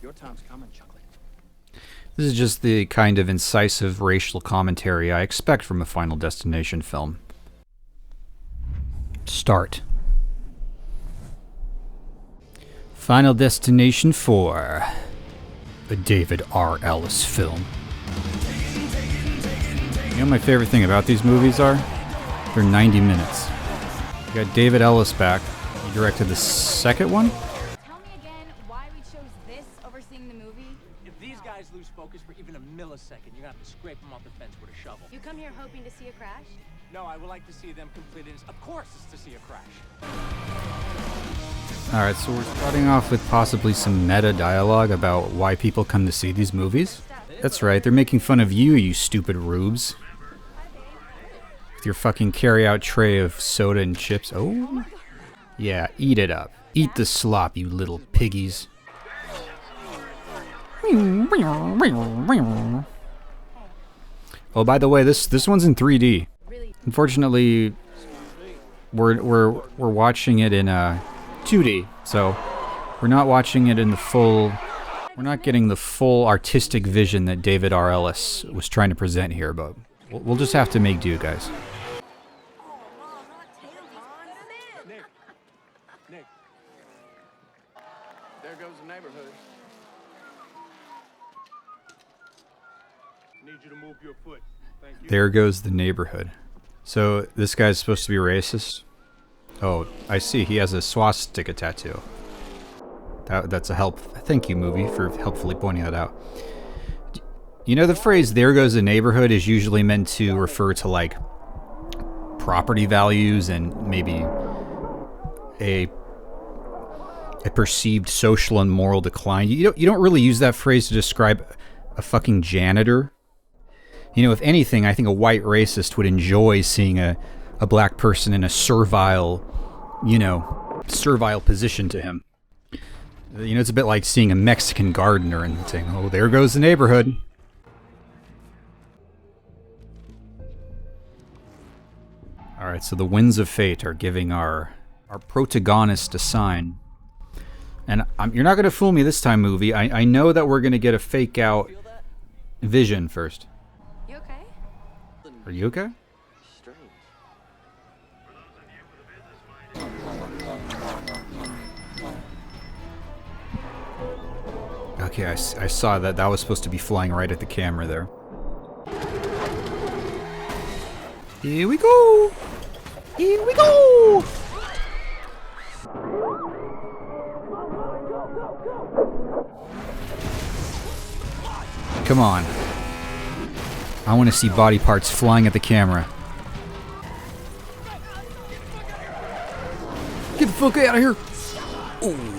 Your time's coming, Chocolate. This is just the kind of incisive racial commentary I expect from a Final Destination film. Start. Final Destination 4. A David R. Ellis film. You know what my favorite thing about these movies are? They're 90 minutes. You got David Ellis back. He directed the second one? Tell me again why we chose this over seeing the movie. If these guys lose focus for even a millisecond, you're gonna have to scrape them off the fence with a shovel. You come here hoping to see a crash? No, I would like to see them complete it. Of course it's to see a crash. Alright, so we're starting off with possibly some meta dialogue about why people come to see these movies. That's right, they're making fun of you, you stupid rubes. With your fucking carry-out tray of soda and chips. Oh? Yeah, eat it up. Eat the slop, you little piggies. Oh, by the way, this one's in 3D. Unfortunately, we're watching it in 2D, so we're not watching it in the full. We're not getting the full artistic vision that David R. Ellis was trying to present here, but we'll just have to make do, guys. Nick. There goes the neighborhood. Need you to move your foot. Thank you. There goes the neighborhood. So this guy's supposed to be racist? Oh, I see. He has a swastika tattoo. That's a help. Thank you, movie, for helpfully pointing that out. You know, the phrase "there goes the neighborhood" is usually meant to refer to like property values and maybe a perceived social and moral decline. You don't really use that phrase to describe a fucking janitor. You know, if anything, I think a white racist would enjoy seeing a black person in a servile position to him. You know, it's a bit like seeing a Mexican gardener and saying, "Oh, there goes the neighborhood." Alright, so the winds of fate are giving our protagonist a sign. And you're not going to fool me this time, movie. I know that we're going to get a fake out vision first. You okay? Are you okay? Okay, I saw that. That was supposed to be flying right at the camera there. Here we go! Here we go! Come on. I want to see body parts flying at the camera. Get the fuck out of here! Ooh.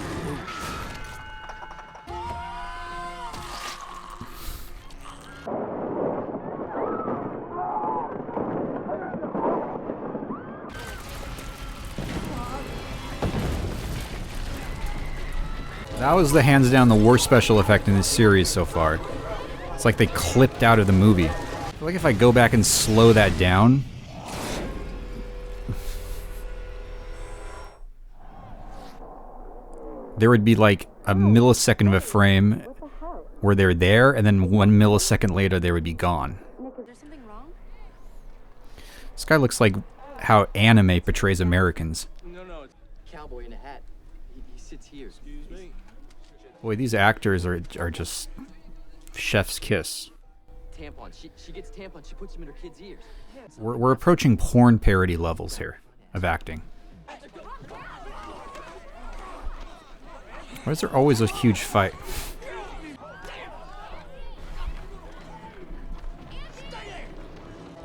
That was the hands down the worst special effect in this series so far. It's like they clipped out of the movie. I feel like if I go back and slow that down... there would be like a millisecond of a frame where they're there, and then 1 millisecond later they would be gone. Nick, is there something wrong? This guy looks like how anime portrays Americans. No, it's Cowboy in a hat. He sits here. excuse me. Boy, these actors are just chef's kiss. Tampons. She gets tampons. She puts them in her kids' ears. We're approaching porn parody levels here of acting. Why is there always a huge fight?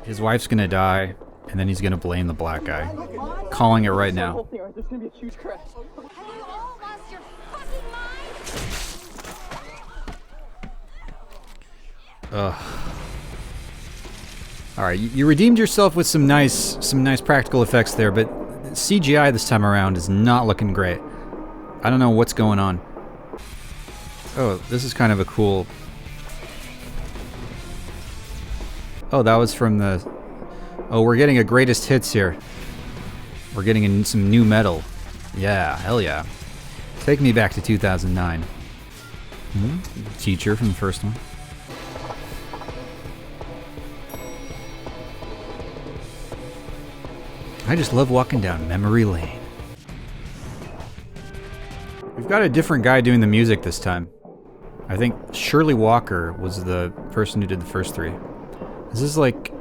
His wife's gonna die, and then he's gonna blame the black guy. Calling it right now. Have you all lost your fucking mind? Ugh. All right, you redeemed yourself with some nice practical effects there, but CGI this time around is not looking great. I don't know what's going on. Oh, this is kind of a cool... Oh, that was from the... Oh, we're getting a greatest hits here. We're getting some new metal. Yeah, hell yeah. Take me back to 2009. Teacher from the first one. I just love walking down memory lane. We've got a different guy doing the music this time. I think Shirley Walker was the person who did the first three. Is this like...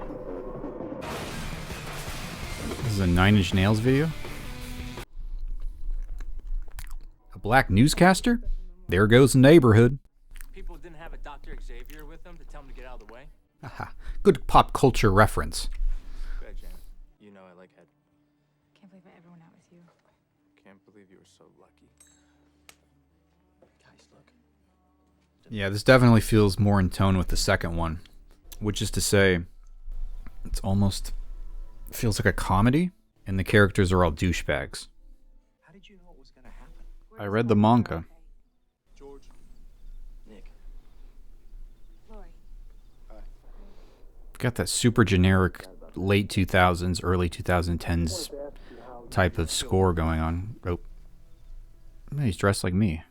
This is a Nine Inch Nails video? A black newscaster? There goes the neighborhood. People didn't have a Dr. Xavier with them to tell them to get out of the way. Aha. Good pop culture reference. Go ahead, Jan. You know I like head. Can't believe I ever went out with you. Can't believe you were so lucky. Guys, look. Yeah, this definitely feels more in tone with the second one. Which is to say, it's almost... feels like a comedy, and the characters are all douchebags. How did you know it was gonna happen? I read the manga. George. Nick. Lori. Got that super generic late 2000s, early 2010s type of score going on. Oh. He's dressed like me.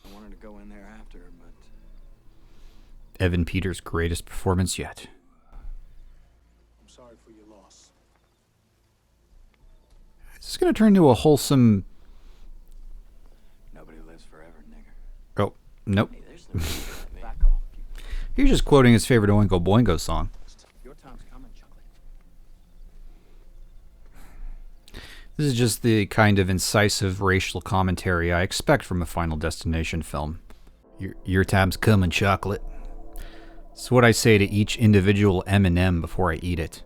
I wanted to go in there after, but Evan Peters' greatest performance yet. I'm sorry for your loss. Is this going to turn into a wholesome... Nobody lives forever, nigger. Oh, nope. Hey, there's no Back off. He's just quoting his favorite Oingo Boingo song. Your time's coming, Chocolate. This is just the kind of incisive racial commentary I expect from a Final Destination film. Your time's coming, Chocolate. It's what I say to each individual M&M before I eat it.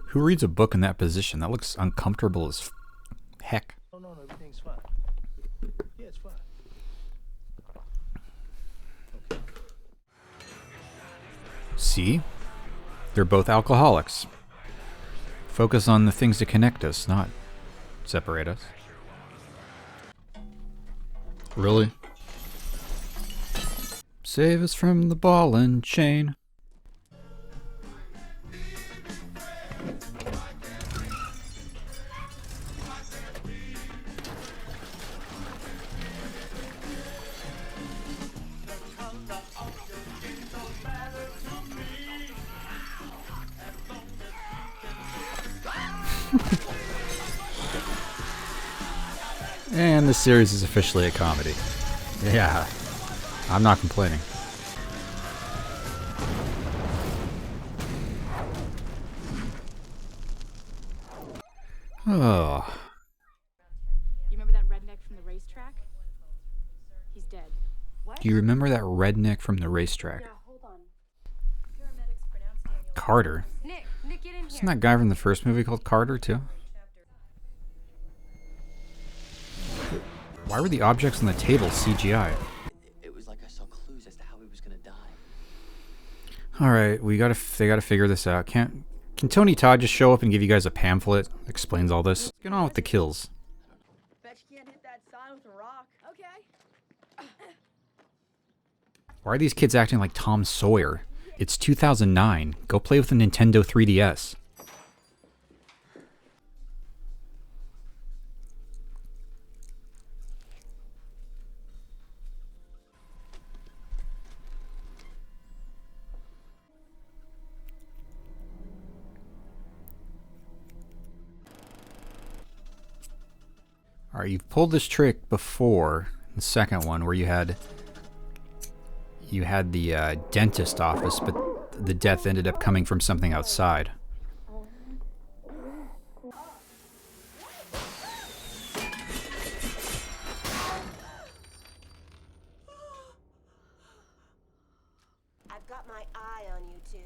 Who reads a book in that position? That looks uncomfortable as heck. No, everything's fine. Yeah, it's fine. See? They're both alcoholics. Focus on the things that connect us, not separate us. Really? Save us from the ball and chain. And the series is officially a comedy. Yeah, I'm not complaining. Oh. You remember that redneck from the racetrack? He's dead. Do you remember that redneck from the racetrack? Hold on. Carter? Nick, get in Isn't that guy from the first movie called Carter, too? Why were the objects on the table CGI? It was like I saw clues as to how he was gonna die. Alright, they gotta figure this out. Can Tony Todd just show up and give you guys a pamphlet that explains all this? What's going on with the kills? Bet you can't hit that sign with a rock. Okay. Why are these kids acting like Tom Sawyer? It's 2009. Go play with a Nintendo 3DS. Alright, you've pulled this trick before, the second one, where you had the dentist office, but the death ended up coming from something outside. I've got my eye on you two.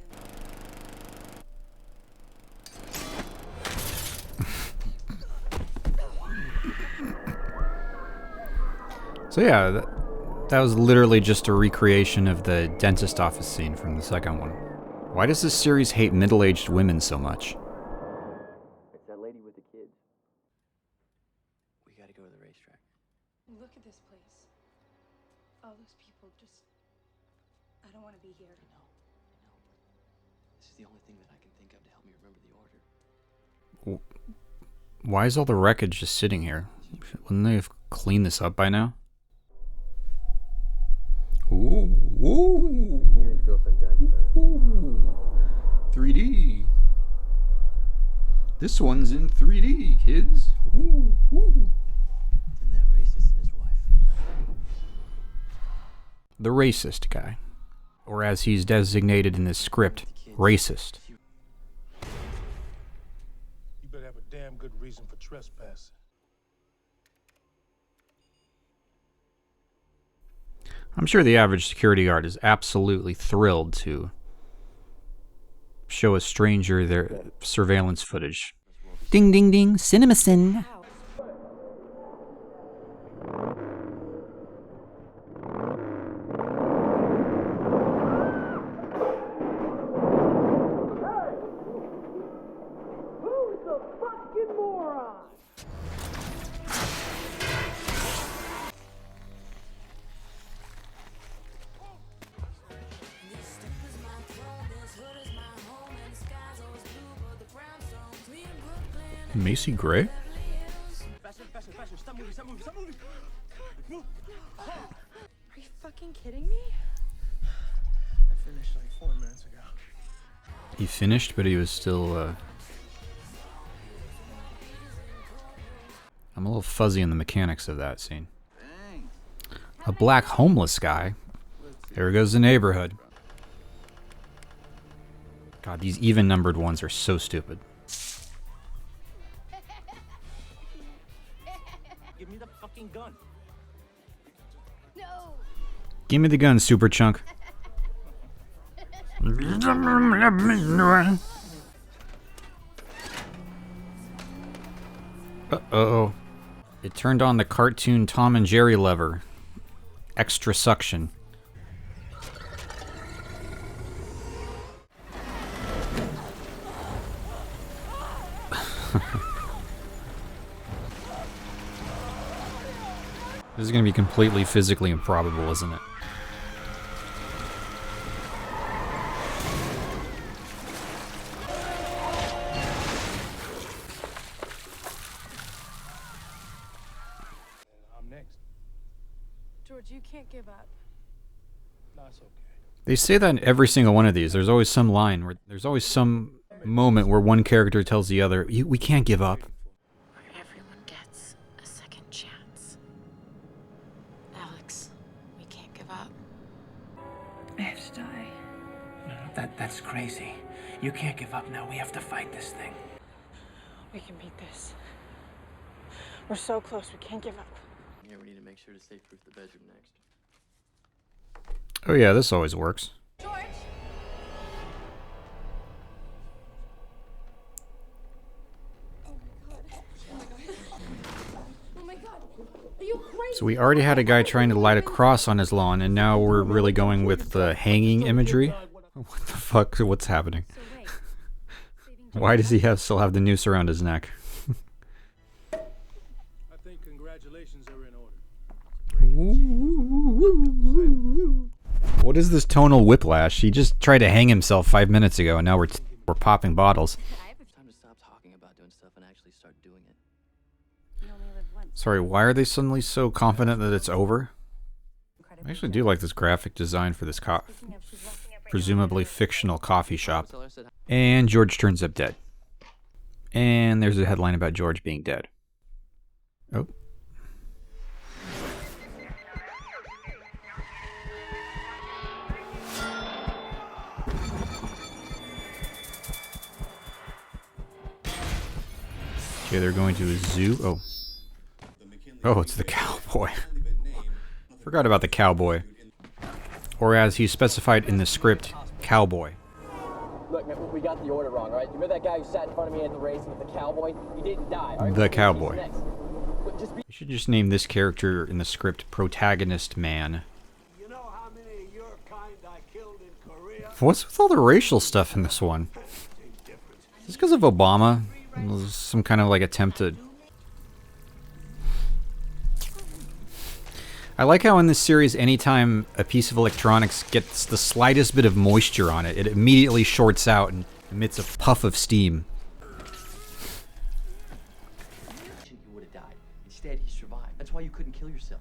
So yeah, that was literally just a recreation of the dentist office scene from the second one. Why does this series hate middle-aged women so much? It's that lady with the kids. We gotta go to the racetrack. Look at this place. All those people just. I don't want to be here. No. This is the only thing that I can think of to help me remember the order. Why is all the wreckage just sitting here? Wouldn't they have cleaned this up by now? Ooh. His girlfriend died first. Ooh. 3D. This one's in 3D, kids. Ooh. Ooh. Then that racist and his wife. The racist guy. Or as he's designated in this script, racist. You better have a damn good reason for trespassing. I'm sure the average security guard is absolutely thrilled to show a stranger their surveillance footage. Ding ding ding, CinemaSin. Macy Gray? Faster, faster, faster. Stop moving, stop moving, stop moving. Move. Are you fucking kidding me? I finished like 4 minutes ago. He finished, but he was still, I'm a little fuzzy on the mechanics of that scene. A black homeless guy. There goes the neighborhood. God, these even-numbered ones are so stupid. Give me the fucking gun. No! Give me the gun, Super Chunk. Uh-oh. It turned on the cartoon Tom and Jerry lever. Extra suction. This is going to be completely physically improbable, isn't it? I'm next. George, you can't give up. No, it's okay. They say that in every single one of these. There's always some line where there's always some moment where one character tells the other, "We can't give up." Where everyone gets a second chance. Alex, we can't give up. I have to die. No, that's crazy. You can't give up now. We have to fight this thing. We can beat this. We're so close, we can't give up. Yeah, we need to make sure to safe-proof the bedroom next. Oh yeah, this always works. George! Oh my god. Are you crazy? So we already had a guy trying to light a cross on his lawn, and now we're really going with the hanging imagery? What the fuck? What's happening? So wait. Why does he still have the noose around his neck? I think congratulations are in order. What is this tonal whiplash? He just tried to hang himself 5 minutes ago, and now we're popping bottles. It's time to stop talking about doing stuff and actually start doing it. You only live once. Sorry, why are they suddenly so confident that it's over? I actually do like this graphic design for this presumably fictional coffee shop. Tell her I said hi. And George turns up dead. And there's a headline about George being dead. Oh. Okay, they're going to a zoo. Oh. Oh, it's the cowboy. Forgot about the cowboy. Or as he specified in the script, cowboy. Look, man, we got the order wrong, all right? You remember that guy who sat in front of me at the race with the cowboy? He didn't die, all right? The cowboy. Who's next? You should just name this character in the script Protagonist Man. You know how many of your kind I killed in Korea? What's with all the racial stuff in this one? Is this because of Obama? Some kind of like attempt to... I like how in this series, anytime a piece of electronics gets the slightest bit of moisture on it, it immediately shorts out and emits a puff of steam. You would have died. Instead, he survived. That's why you couldn't kill yourself.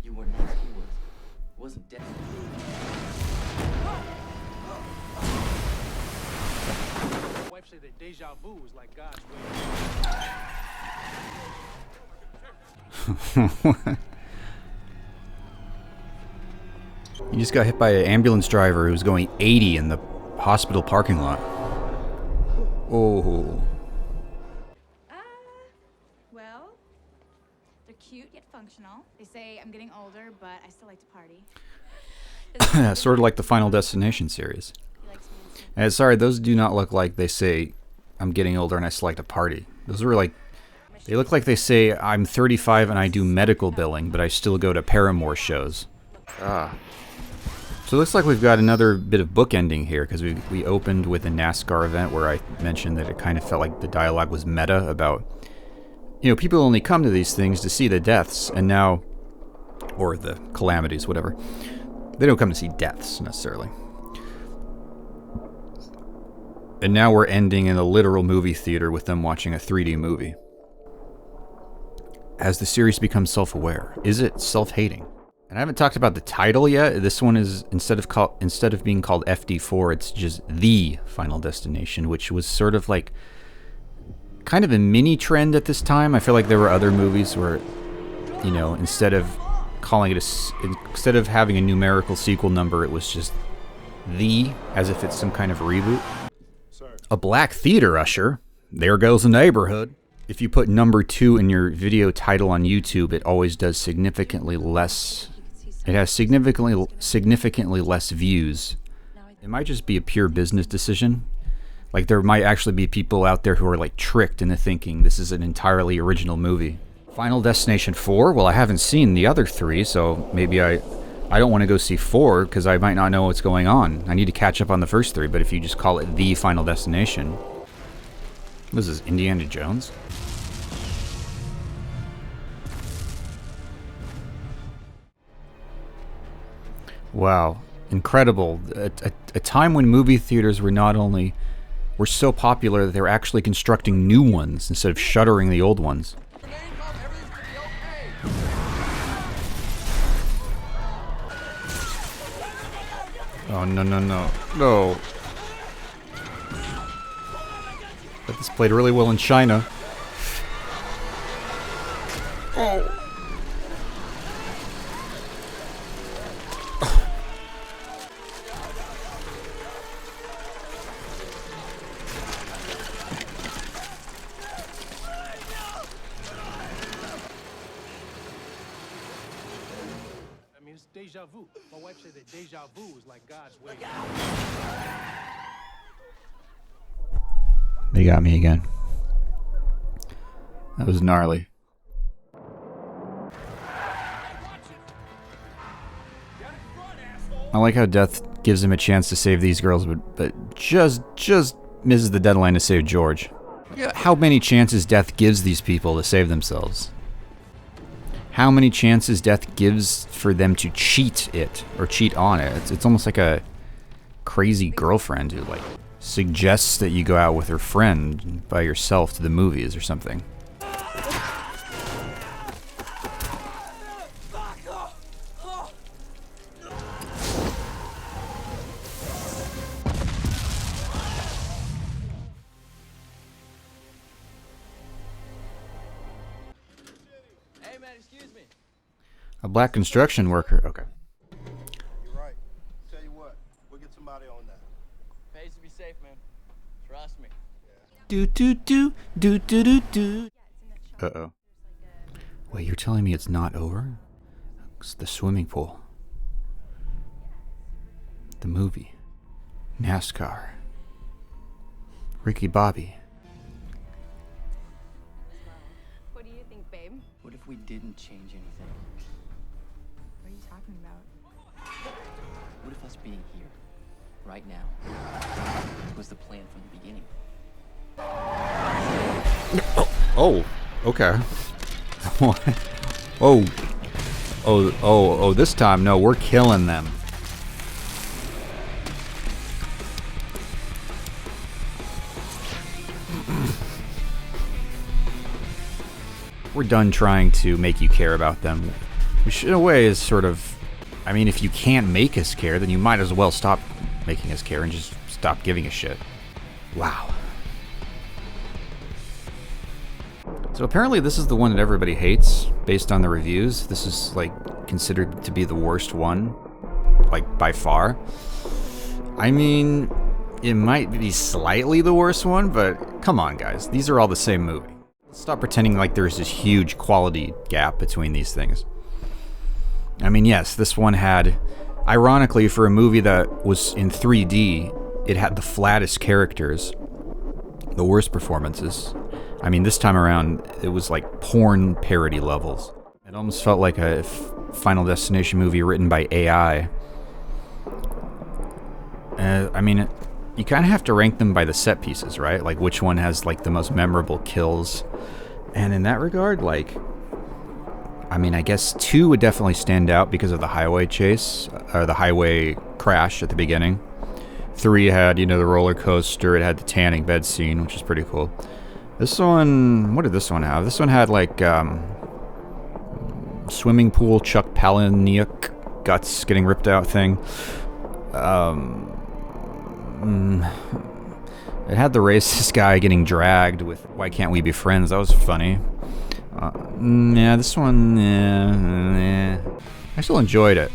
You weren't next. He was. It wasn't death. My wife said that deja vu is like God's way. You just got hit by an ambulance driver who was going 80 in the hospital parking lot. Oh. Well, they're cute yet functional. They say I'm getting older, but I still like to party. Sort of like the Final Destination series. He likes me and Steve. And sorry, those do not look like they say, I'm getting older and I still like to party. Those were like, they look like they say, I'm 35 and I do medical billing, but I still go to Paramore shows. Ah. So it looks like we've got another bit of bookending here, because we opened with a NASCAR event where I mentioned that it kind of felt like the dialogue was meta about, you know, people only come to these things to see the deaths, and now, or the calamities, whatever. They don't come to see deaths, necessarily. And now we're ending in a literal movie theater with them watching a 3D movie. As the series becomes self-aware, is it self-hating? And I haven't talked about the title yet. This one is, instead of being called FD4, it's just The Final Destination, which was sort of like kind of a mini trend at this time. I feel like there were other movies where, you know, instead of calling it instead of having a numerical sequel number, it was just The, as if it's some kind of reboot. A black theater usher. There goes the neighborhood. If you put number 2 in your video title on YouTube, it always does significantly less. It has significantly less views. It might just be a pure business decision. Like, there might actually be people out there who are like tricked into thinking this is an entirely original movie. Final Destination 4? Well, I haven't seen the other 3, so maybe I don't want to go see 4 because I might not know what's going on. I need to catch up on the first 3, but if you just call it The Final Destination... This is Indiana Jones? Wow, incredible. A time when movie theaters were so popular that they were actually constructing new ones instead of shuttering the old ones. Oh, no, no, no. No. But this played really well in China. Oh. I mean, it's deja vu. My wife said that deja vu is like God's way. They got me again. That was gnarly. I like how Death gives him a chance to save these girls, but just misses the deadline to save George. How many chances Death gives these people to save themselves? How many chances Death gives for them to cheat it, or cheat on it? It's almost like a crazy girlfriend who, like, suggests that you go out with her friend by yourself to the movies or something. Hey, man, excuse me. A black construction worker. Okay. You're right. Tell you what, we'll get somebody on that. Pays to be safe, man. Trust me. Do do do do do do do. Uh-oh. Wait, you're telling me it's not over? It's the swimming pool. The movie. NASCAR. Ricky Bobby. What do you think, babe? What if we we didn't change anything? What are you talking about? What if us being here, right now, was the plan from the beginning? Oh, okay. Oh, this time, no, we're killing them. We're done trying to make you care about them, which in a way is sort of, I mean, if you can't make us care, then you might as well stop making us care and just stop giving a shit. Wow. So apparently this is the one that everybody hates, based on the reviews. This is, like, considered to be the worst one, like, by far. I mean, it might be slightly the worst one, but come on, guys. These are all the same movie. Stop pretending like there's this huge quality gap between these things. I mean, yes, this one had, ironically, for a movie that was in 3D, it had the flattest characters, the worst performances. I mean, this time around, it was like porn parody levels. It almost felt like a Final Destination movie written by AI. I mean, you kind of have to rank them by the set pieces, right? Like, which one has, like, the most memorable kills. And in that regard, like, I mean, I guess 2 would definitely stand out because of the highway chase, or the highway crash at the beginning. 3 had, you know, the roller coaster. It had the tanning bed scene, which is pretty cool. This one, what did this one have? This one had, like, swimming pool Chuck Palahniuk guts getting ripped out thing. It had the racist guy getting dragged with "Why Can't We Be Friends?" That was funny. Yeah, this one, I still enjoyed it.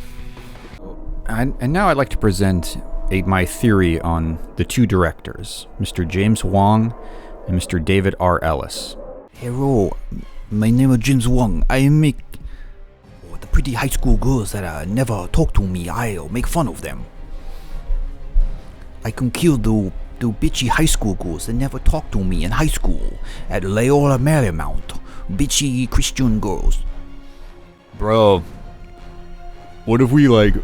And now I'd like to present my theory on the 2 directors, Mr. James Wong and Mr. David R. Ellis. Hello, my name is James Wong. I make the pretty high school girls that never talk to me. I'll make fun of them. I can kill the bitchy high school girls that never talk to me in high school at Loyola Marymount. Bitchy Christian girls. Bro, what if we, like,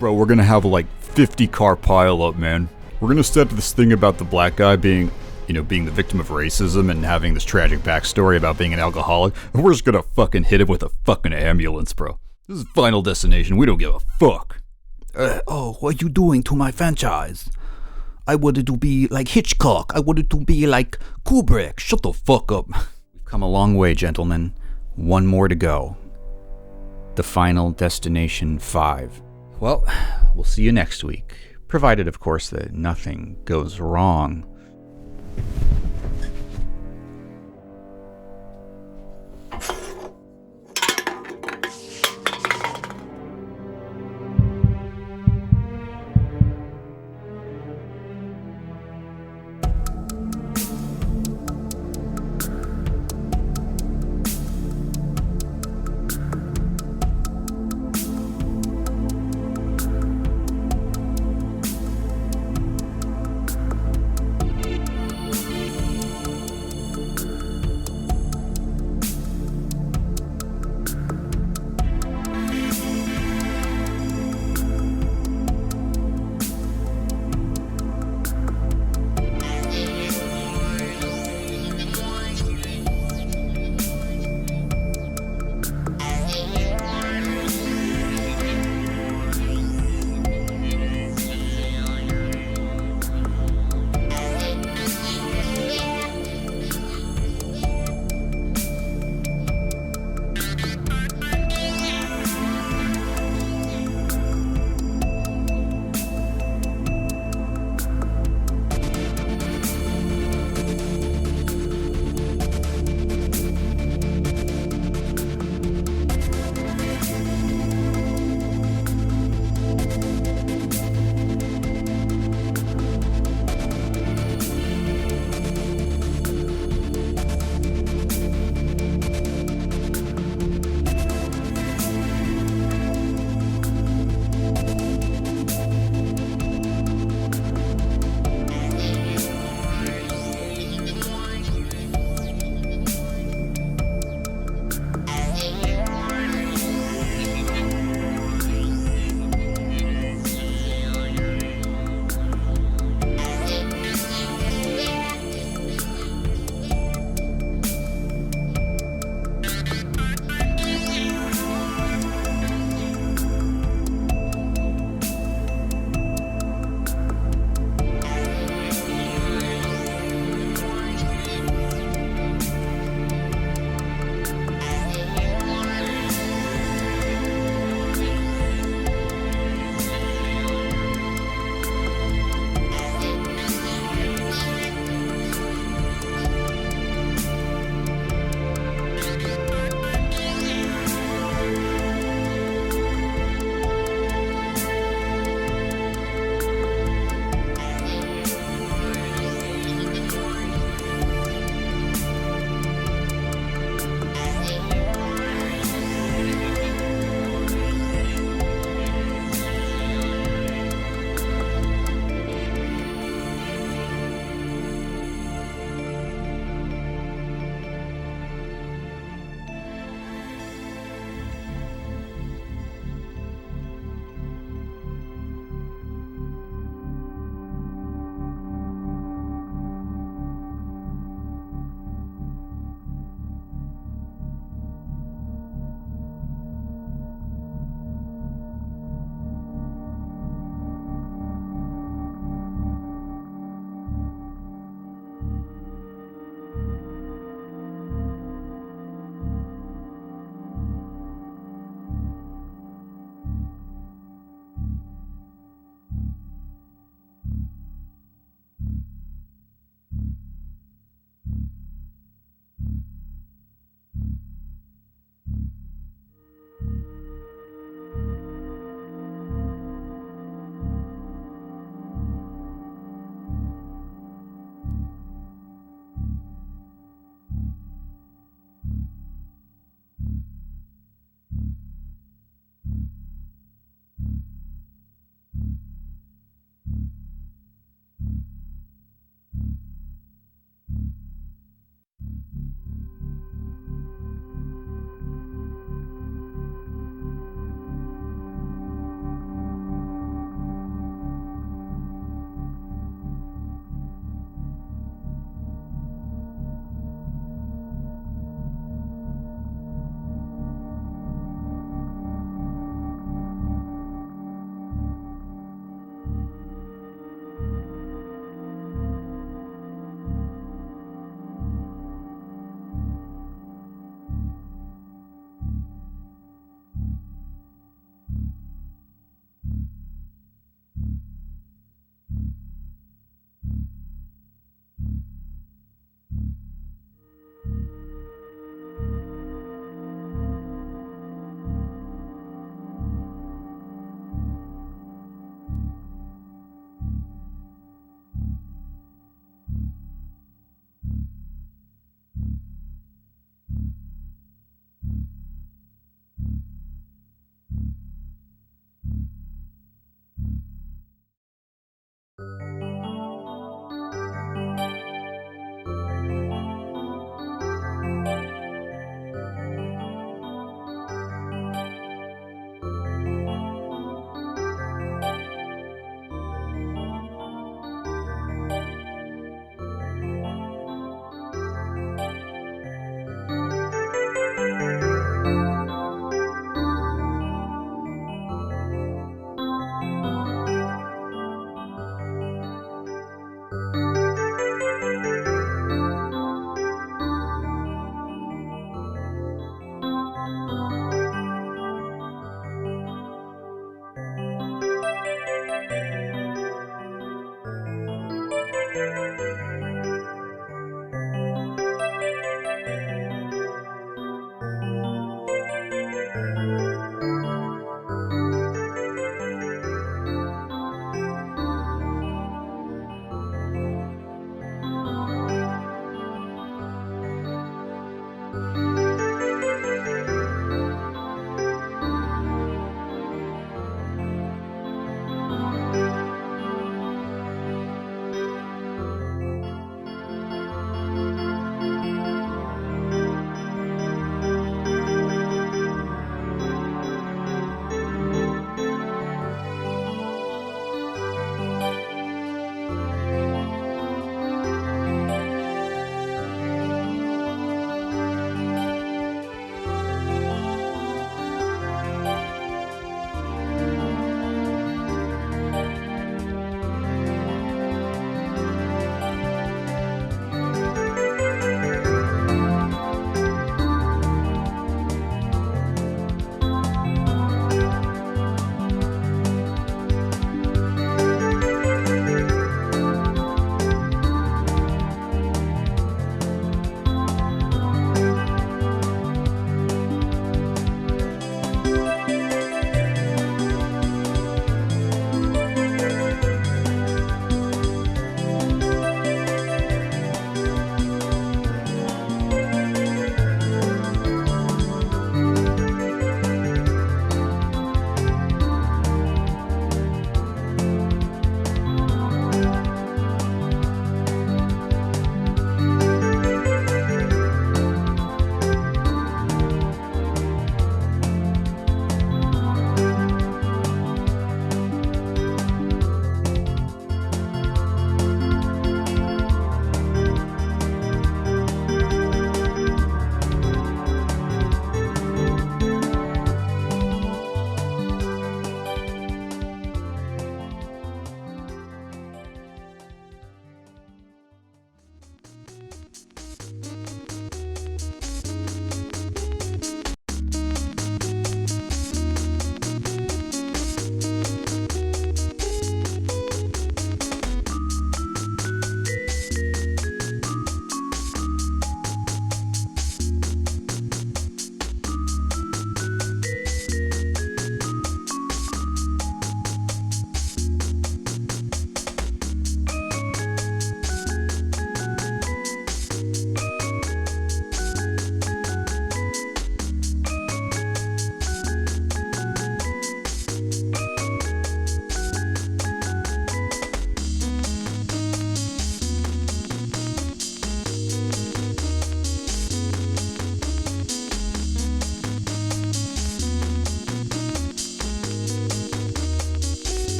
we're gonna have a, like, 50-car pileup, man. We're gonna set this thing about the black guy being, you know, being the victim of racism and having this tragic backstory about being an alcoholic, and we're just gonna fucking hit him with a fucking ambulance, bro. This is Final Destination. We don't give a fuck. Oh, what are you doing to my franchise? I wanted to be like Hitchcock. I wanted to be like Kubrick. Shut the fuck up. We've come a long way, gentlemen. One more to go. The Final Destination 5. Well, we'll see you next week. Provided, of course, that nothing goes wrong.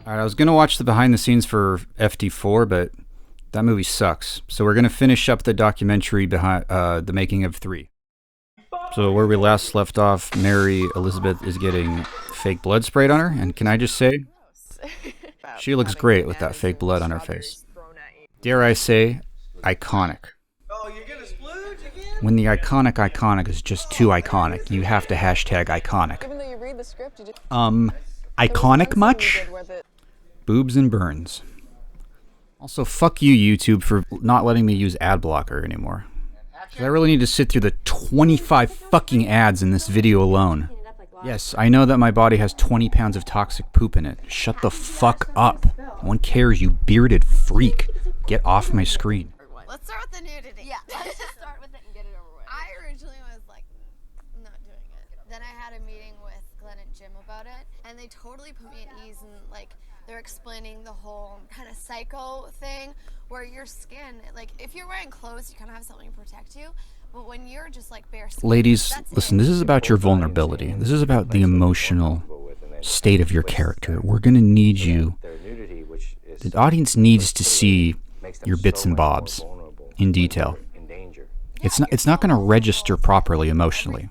Alright, I was gonna watch the behind the scenes for FD4, but that movie sucks. So we're gonna finish up the documentary behind the making of 3. So where we last left off, Mary Elizabeth is getting fake blood sprayed on her, and can I just say, she looks great with that fake blood on her face. Dare I say, iconic. Oh, you're gonna splooge again? When the iconic is just too iconic, you have to hashtag iconic. Even though you read the script, you just Iconic much? Boobs and burns. Also, fuck you, YouTube, for not letting me use ad blocker anymore. 'Cause I really need to sit through the 25 fucking ads in this video alone. Yes, I know that my body has 20 pounds of toxic poop in it. Shut the fuck up. No one cares, you bearded freak. Get off my screen. Let's start with the nudity. Yeah, let's just start with it and get it over with. I originally was like, not doing it. Then I had a meeting with Glenn and Jim about it, and they totally put me at ease, and like, they're explaining the whole kind of psycho thing where your skin, like, if you're wearing clothes, you kind of have something to protect you. But when you're just like bare skin, ladies, listen, this is about your vulnerability. This is about the emotional state of your character. We're gonna need you. The audience needs to see your bits and bobs in detail. It's not gonna register properly emotionally.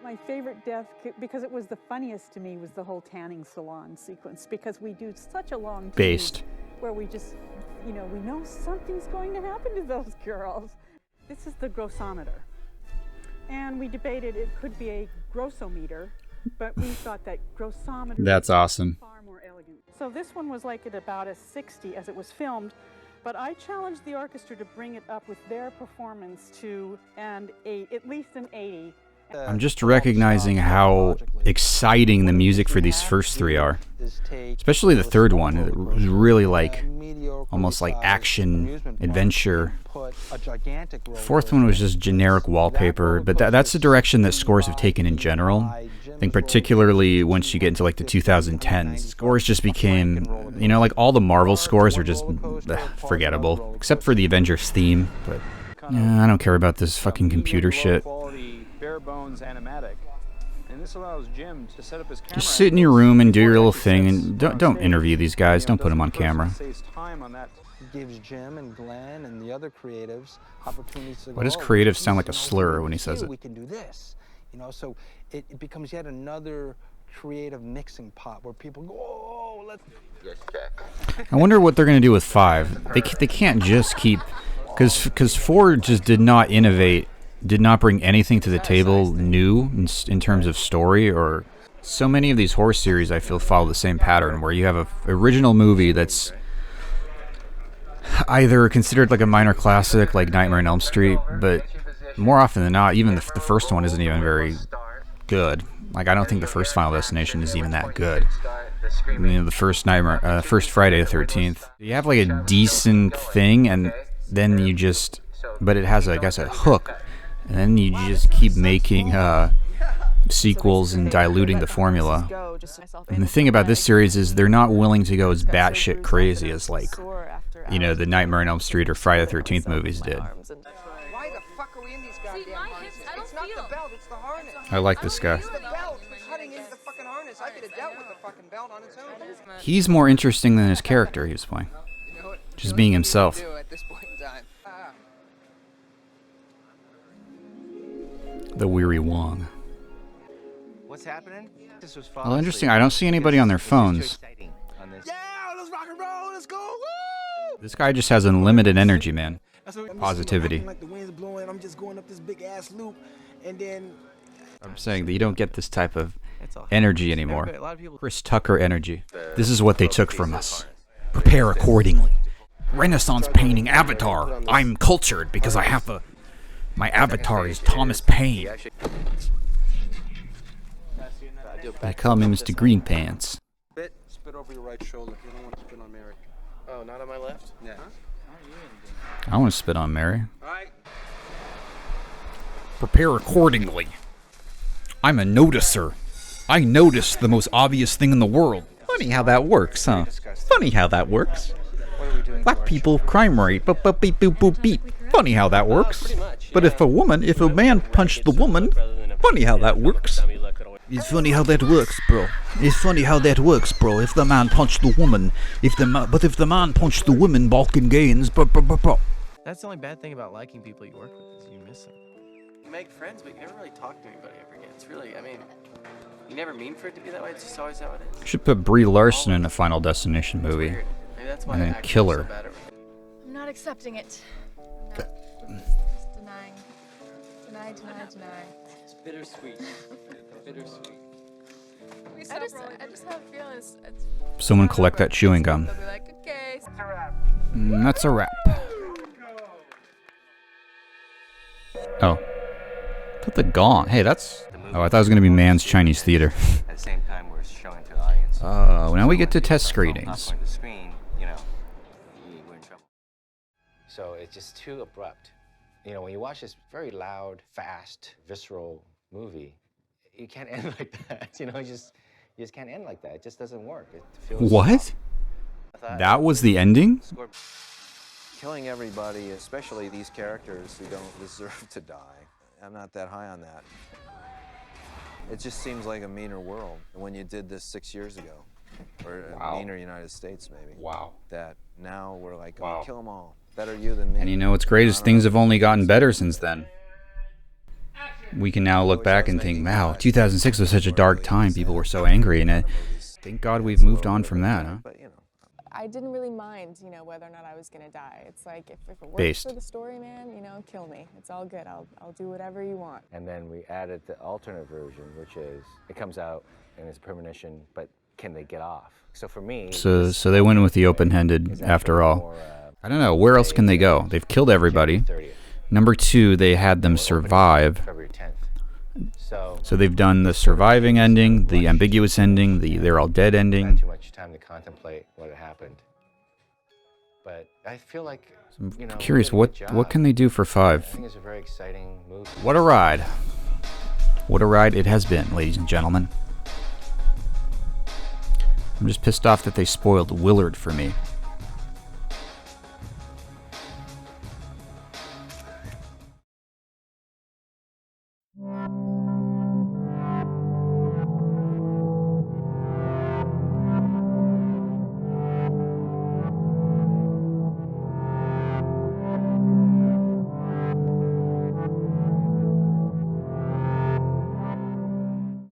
My favorite death, because it was the funniest to me, was the whole tanning salon sequence, because we do such a long Based. where we just, we know something's going to happen to those girls. This is the grossometer. And we debated it could be a grossometer, but we thought that grossometer That's awesome. far more elegant. So this one was like at about a 60 as it was filmed, but I challenged the orchestra to bring it up with their performance to at least an 80. I'm just recognizing how exciting the music for these first 3 are. Especially the third one. It was really like, almost like action, adventure. Fourth one was just generic wallpaper, but that's the direction that scores have taken in general. I think particularly once you get into like the 2010s, scores just became, like all the Marvel scores are just forgettable, except for the Avengers theme, but I don't care about this fucking computer shit. Bare bones animatic, and this allows Jim to set up his camera. Just sit in your room and do your little thing, and don't interview these guys. Don't put them on camera. Gives Jim and Glenn and the other creatives opportunities to Why does creative sound like a slur when he says it? We can do this, so it becomes yet another creative mixing pot where people go, oh, let's. I wonder what they're gonna do with 5. They can't just keep, because 4 just did not innovate. Did not bring anything to the table new in terms of story, or so many of these horror series I feel follow the same pattern where you have an original movie that's either considered like a minor classic like Nightmare on Elm Street, but more often than not even the first one isn't even very good. Like, I don't think the first Final Destination is even that good. The first first Friday the 13th, you have like a decent thing, and then you just, but it has, I guess, a hook. And then you just keep making sequels and diluting the formula. And the thing about this series is they're not willing to go as batshit crazy as, like, the Nightmare on Elm Street or Friday the 13th movies did. Why the fuck are we in these goddamn harnesses? It's not the belt, it's the harness. I like this guy. It's the belt. It's cutting into the fucking harness. I could have dealt with the fucking belt on its own. He's more interesting than his character he was playing. Just being himself. The Weary Wong. What's happening? This was Well, interesting. I don't see anybody on their phones. Yeah, let's rock and roll. Let's go. Woo! This guy just has unlimited energy, man. Positivity. Like the wind's blowing, I'm just going up this big ass loop, and then I'm saying that you don't get this type of energy anymore. Chris Tucker energy. This is what they took from us. Prepare accordingly. Renaissance painting avatar. I'm cultured because I have a... My avatar is Thomas Paine. They call me Mr. Green Pants. Spit over your right shoulder. You don't want to spit on Mary. Oh, not on my left? Yeah. I want to spit on Mary. Alright. Prepare accordingly. I'm a noticer. I notice the most obvious thing in the world. Funny how that works, huh? Funny how that works. Black people, crime rate, beep, boop, boop, beep. Funny how that works. But if a man punched the woman, funny how that works. It's funny how that works, bro. It's funny how that works, bro. If the man punched the woman, if the man punched the woman, Balkan gains. That's the only bad thing about liking people you work with is you miss them. You make friends, but you never really talk to anybody ever again. It's really, I mean, you never mean for it to be that way. It's just always how it is. Should put Brie Larson in a Final Destination movie. Maybe that's why And then actors kill are her. so bad at it. I'm not accepting it. No. Denying. Deny. It's bittersweet. Bittersweet. I just have a feeling it's Someone collect that chewing gum. they'll be like, okay. That's a wrap. Oh. Put the gong. Hey, that's... Oh, I thought it was going to be Man's Chinese Theater. At the same time, we're showing to the audience. Oh, now we get to test screenings. The screen, you know, we're in trouble. So it's just too abrupt. You know, when you watch this very loud, fast, visceral movie, you can't end like that. You know, you just can't end like that. It just doesn't work. It feels What? That was the ending? Killing everybody, especially these characters who don't deserve to die. I'm not that high on that. It just seems like a meaner world when you did this 6 years ago. Or a meaner United States, maybe. Wow. That now we're like, oh, kill them all. Better you than me. And you know what's great is things have only gotten better since then. We can now look back and think, wow, 2006 was such a dark time. People were so angry, and thank God we've moved on from that, huh? I didn't really mind, you know, whether or not I was gonna die. It's like if it works Based. for the story, man, you know, kill me. It's all good. I'll do whatever you want. And then we added the alternate version, which is it comes out and it's premonition, but can they get off? So for me, So they went with the open-ended after all. I don't know, where else can they go? They've killed everybody. Number 2, they had them survive. February 10th. So they've done the surviving ending, the ambiguous ending, the they're all dead ending. Too much time to contemplate what had happened. But I feel like, you know, Curious, we did a good what job. can they do for 5? I think it's a very exciting movie. What a ride. What a ride it has been, ladies and gentlemen. I'm just pissed off that they spoiled Willard for me.